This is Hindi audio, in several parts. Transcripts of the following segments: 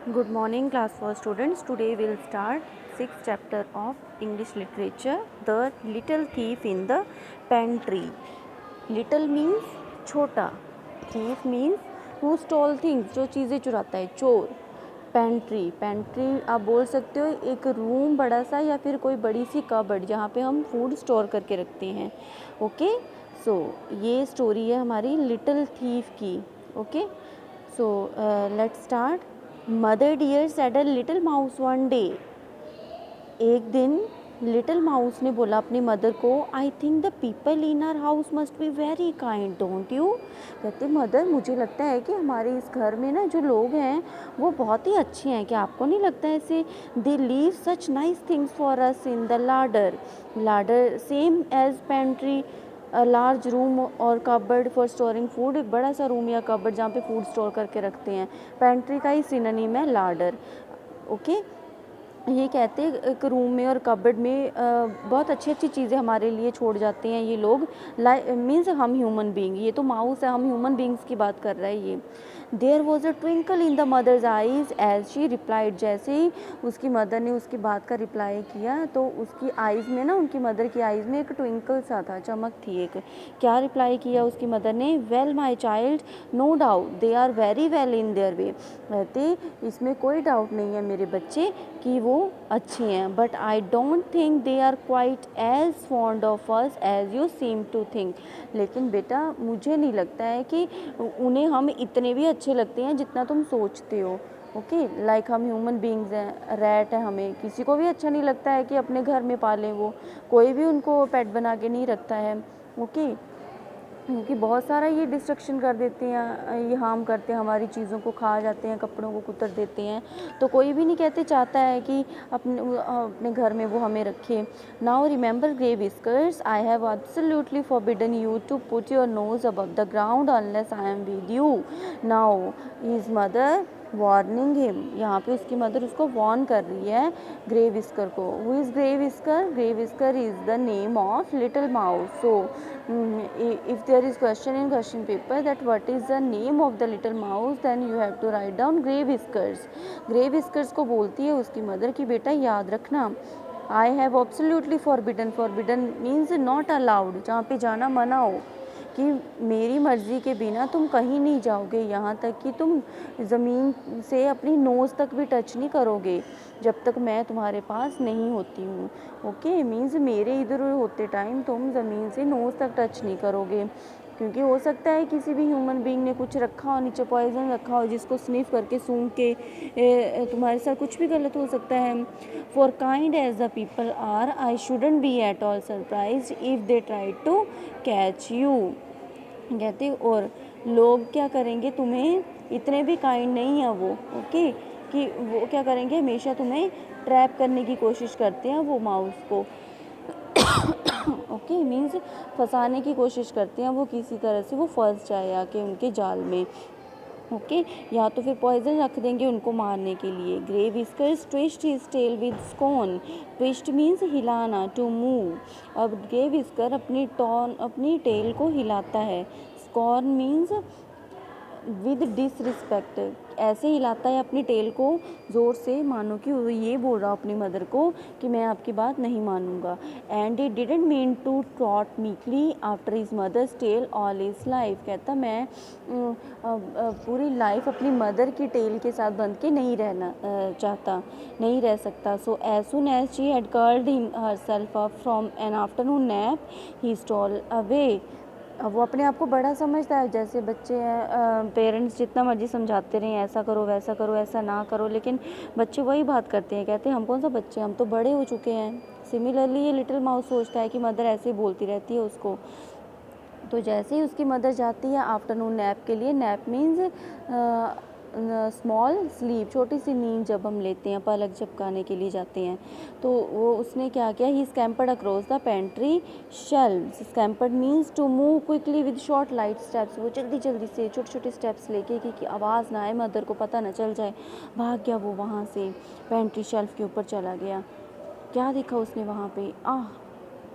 Good morning, class 4 students. Today we'll start 6th chapter of English literature, The Little Thief in the Pantry. Little means छोटा, thief means who stole things, जो चीज़ें चुराता है, चोर. पेंट्री आप बोल सकते हो एक रूम बड़ा सा या फिर कोई बड़ी सी कबर्ड जहाँ पे हम फूड स्टोर करके रखते हैं. ओके, सो ये स्टोरी है हमारी लिटिल थीफ की. Okay, so let's start. Mother dear said a little mouse one day. एक दिन लिटिल माउस ने बोला अपनी मदर को, I think the people in our house must be very kind, don't you. कहते मदर मुझे लगता है कि हमारे इस घर में ना जो लोग हैं वो बहुत ही अच्छे हैं, क्या आपको नहीं लगता है ऐसे. They leave such nice things for us in the larder same as pantry, a large room और कबर्ड फॉर स्टोरिंग फूड. एक बड़ा सा रूम या कबर्ड जहाँ पे फूड स्टोर करके रखते हैं. पेंट्री का ही सिनोनिम है लाडर. ओके, ये कहते हैं एक रूम में और कबर्ड में बहुत अच्छी अच्छी चीज़ें हमारे लिए छोड़ जाते हैं ये लोग. मीन्स हम ह्यूमन बीइंग, ये तो माउस है, हम ह्यूमन बीइंग्स की बात कर रहा है ये. There was a twinkle in the mother's eyes as she replied. जैसे ही उसकी मदर ने उसकी बात का रिप्लाई किया तो उसकी आइज़ में ना, उनकी मदर की आइज़ में एक ट्विंकल सा था, चमक थी एक. क्या रिप्लाई किया उसकी मदर ने? Well my child, no doubt they are very well in their way. कहते इसमें कोई डाउट नहीं है मेरे बच्चे कि वो अच्छे हैं, but I don't think they are quite as fond of us as you seem to think. लेकिन बेटा मुझे नहीं लगता है कि उन्हें हम इतने भी अच्छे लगते हैं जितना तुम सोचते हो. ओके, लाइक हम ह्यूमन बीइंग्स हैं, रैट है, हमें किसी को भी अच्छा नहीं लगता है कि अपने घर में पालें. वो कोई भी उनको पेट बना के नहीं रखता है. ओके, क्योंकि बहुत सारा ये डिस्ट्रक्शन कर देते हैं, ये हार्म करते हैं, हमारी चीज़ों को खा जाते हैं, कपड़ों को कुतर देते हैं. तो कोई भी नहीं कहते चाहता है कि अपने घर में वो हमें रखे. Now remember grey whiskers, I have absolutely forbidden you to put your nose above the ground unless I am with you. Now his mother warning him. यहाँ पे उसकी मदर उसको वार्न कर रही है ग्रे विस्कर को. Who is grey whisker? Grey whisker is the name of little mouse. So if there is question in question paper that what is the name of the little mouse, then you have to write down grey whiskers. grey whiskers को बोलती है उसकी मदर की बेटा याद रखना, I have absolutely forbidden. forbidden means not allowed, जहाँ पे जाना मना हो, कि मेरी मर्ज़ी के बिना तुम कहीं नहीं जाओगे, यहाँ तक कि तुम ज़मीन से अपनी नोज़ तक भी टच नहीं करोगे जब तक मैं तुम्हारे पास नहीं होती हूँ. ओके, मीन्स मेरे इधर होते टाइम तुम ज़मीन से नोज़ तक टच नहीं करोगे, क्योंकि हो सकता है किसी भी ह्यूमन बीइंग ने कुछ रखा हो, नीचे पॉइजन रखा हो, जिसको स्निफ करके सूंघ के तुम्हारे साथ कुछ भी गलत हो सकता है. For kind as the people are, I shouldn't be at all surprise if they try to catch you. कहते और लोग क्या करेंगे, तुम्हें इतने भी काइंड नहीं है वो. ओके, कि वो क्या करेंगे, हमेशा तुम्हें ट्रैप करने की कोशिश करते हैं वो माउस को. ओके, मीन्स फंसाने की कोशिश करते हैं वो, किसी तरह से वो फंस जाए आके उनके जाल में. ओके, या तो फिर पॉइजन रख देंगे उनको मारने के लिए. Grey Whiskers twist his tail with scorn. Twist means हिलाना, टू मूव. अब ग्रे विस्कर अपनी टेल को हिलाता है. स्कॉन मीन्स विद डिसरिस्पेक्ट, ऐसे हिलाता है अपनी टेल को ज़ोर से, मानो कि वो ये बोल रहा अपनी मदर को कि मैं आपकी बात नहीं मानूंगा. And he didn't mean to trot meekly after his mother's tail all his life. कहता मैं पूरी लाइफ अपनी मदर की टेल के साथ बंध के नहीं रहना चाहता, नहीं रह सकता. So as soon as she had curled herself up from an afternoon nap he stole away. अब वो अपने आप को बड़ा समझता है, जैसे बच्चे हैं, पेरेंट्स जितना मर्जी समझाते रहें ऐसा करो वैसा करो ऐसा ना करो, लेकिन बच्चे वही बात करते हैं, कहते हैं हम कौन सा बच्चे, हम तो बड़े हो चुके हैं. सिमिलरली ये लिटिल माउस सोचता है कि मदर ऐसे ही बोलती रहती है उसको. तो जैसे ही उसकी मदर जाती है आफ्टरनून नैप के लिए, नैप मीन्स स्मॉल स्लीप, छोटी सी नींद जब हम लेते हैं, पलक झपकाने के लिए जाते हैं, तो वो उसने क्या किया, he scampered across the pantry shelves. Scampered means to move quickly with short light steps. वो जल्दी जल्दी से छोटे छोटे स्टेप्स लेके कि आवाज़ ना आए, मदर को पता ना चल जाए, भाग गया वो वहाँ से, पेंट्री शेल्फ के ऊपर चला गया. क्या देखा उसने वहाँ पे,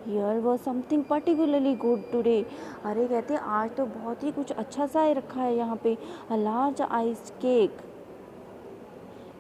here was something particularly good today. अरे कहते आज तो बहुत ही कुछ अच्छा सा रखा है यहाँ पे. A large ice cake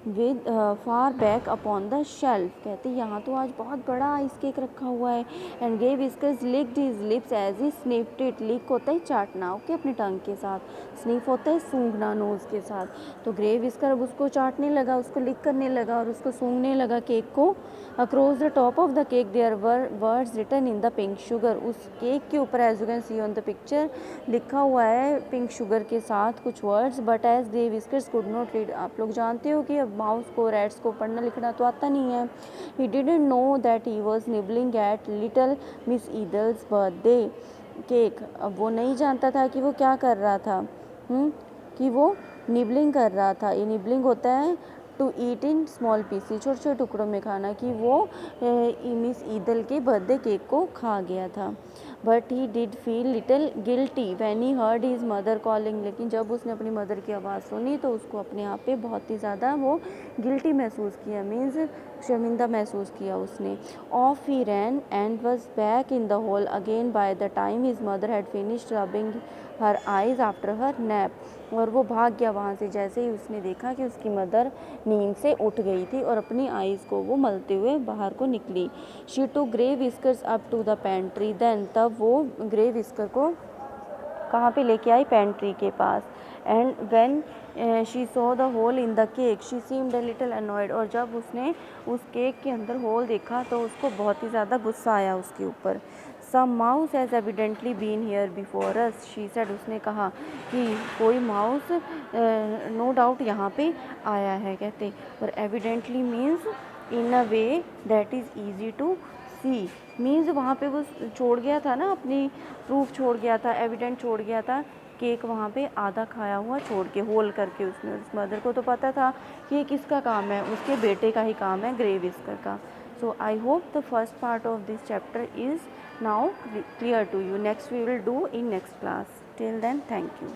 with far back upon the shelf. कहते यहाँ तो आज बहुत बड़ा आइस केक रखा हुआ है। And Grey Whiskers licked his lips as he sniffed it. Lick होता है चाटना, ओके, अपनी टंग के साथ। स्निफ होता है सूंघना नोज़ के साथ। तो ग्रे विस्कर अब उसको चाटने लगा, उसको लिक करने लगा और उसको सूंघने लगा केक को। Across the top of the cake there were words written in the pink sugar. उस केक के ऊपर as you can see on the picture लिखा हुआ है पिंक शुगर के साथ कुछ words. But as grey whiskers could not read. आप लोग जानते हो कि अब माउस को, रैट्स को पढ़ना लिखना तो आता नहीं है। He didn't know that he was nibbling at little Miss Idle's birthday cake. अब वो नहीं जानता था कि वो क्या कर रहा था, कि वो निबलिंग कर रहा था। ये निबलिंग होता है to eat in small pieces, छोटे छोटे टुकड़ों में खाना, कि वो मिस ईदल के बर्थडे केक को खा गया था। But he did feel little guilty when he heard his mother calling. लेकिन जब उसने अपनी मदर की आवाज़ सुनी तो उसको अपने आप पे बहुत ही ज़्यादा वो गिल्टी महसूस किया, मीन्स शर्मिंदा महसूस किया उसने। Off he ran and was back in the hall again by the time his mother had finished rubbing her eyes after her nap. और वो भाग गया वहाँ से जैसे ही उसने देखा कि उसकी मदर नींद से उठ गई थी और अपनी आइज़ को वो मलते हुए बाहर को निकली। She too grey whiskers up to the pantry then. तब वो ग्रे विस्कर को कहाँ पे लेके आई, पेंट्री के पास। And when she saw the hole in the cake she seemed a little annoyed. और जब उसने उस केक के अंदर होल देखा तो उसको बहुत ही ज़्यादा गुस्सा आया उसके ऊपर। Some mouse has evidently been here before us, she said. उसने कहा कि कोई माउस नो डाउट यहाँ पे आया है, कहते। और evidently means in a way that is easy to see, means वहाँ पे वो छोड़ गया था ना, अपनी प्रूफ छोड़ गया था, एविडेंट छोड़ गया था, केक वहाँ पे आधा खाया हुआ छोड़ के, होल करके उसने। उस मदर को तो पता था कि ये किसका काम है, उसके बेटे का ही काम है, ग्रे विस्कर का। So I hope the first part of this chapter is now clear to you. Next we will do in next class. Till then, thank you.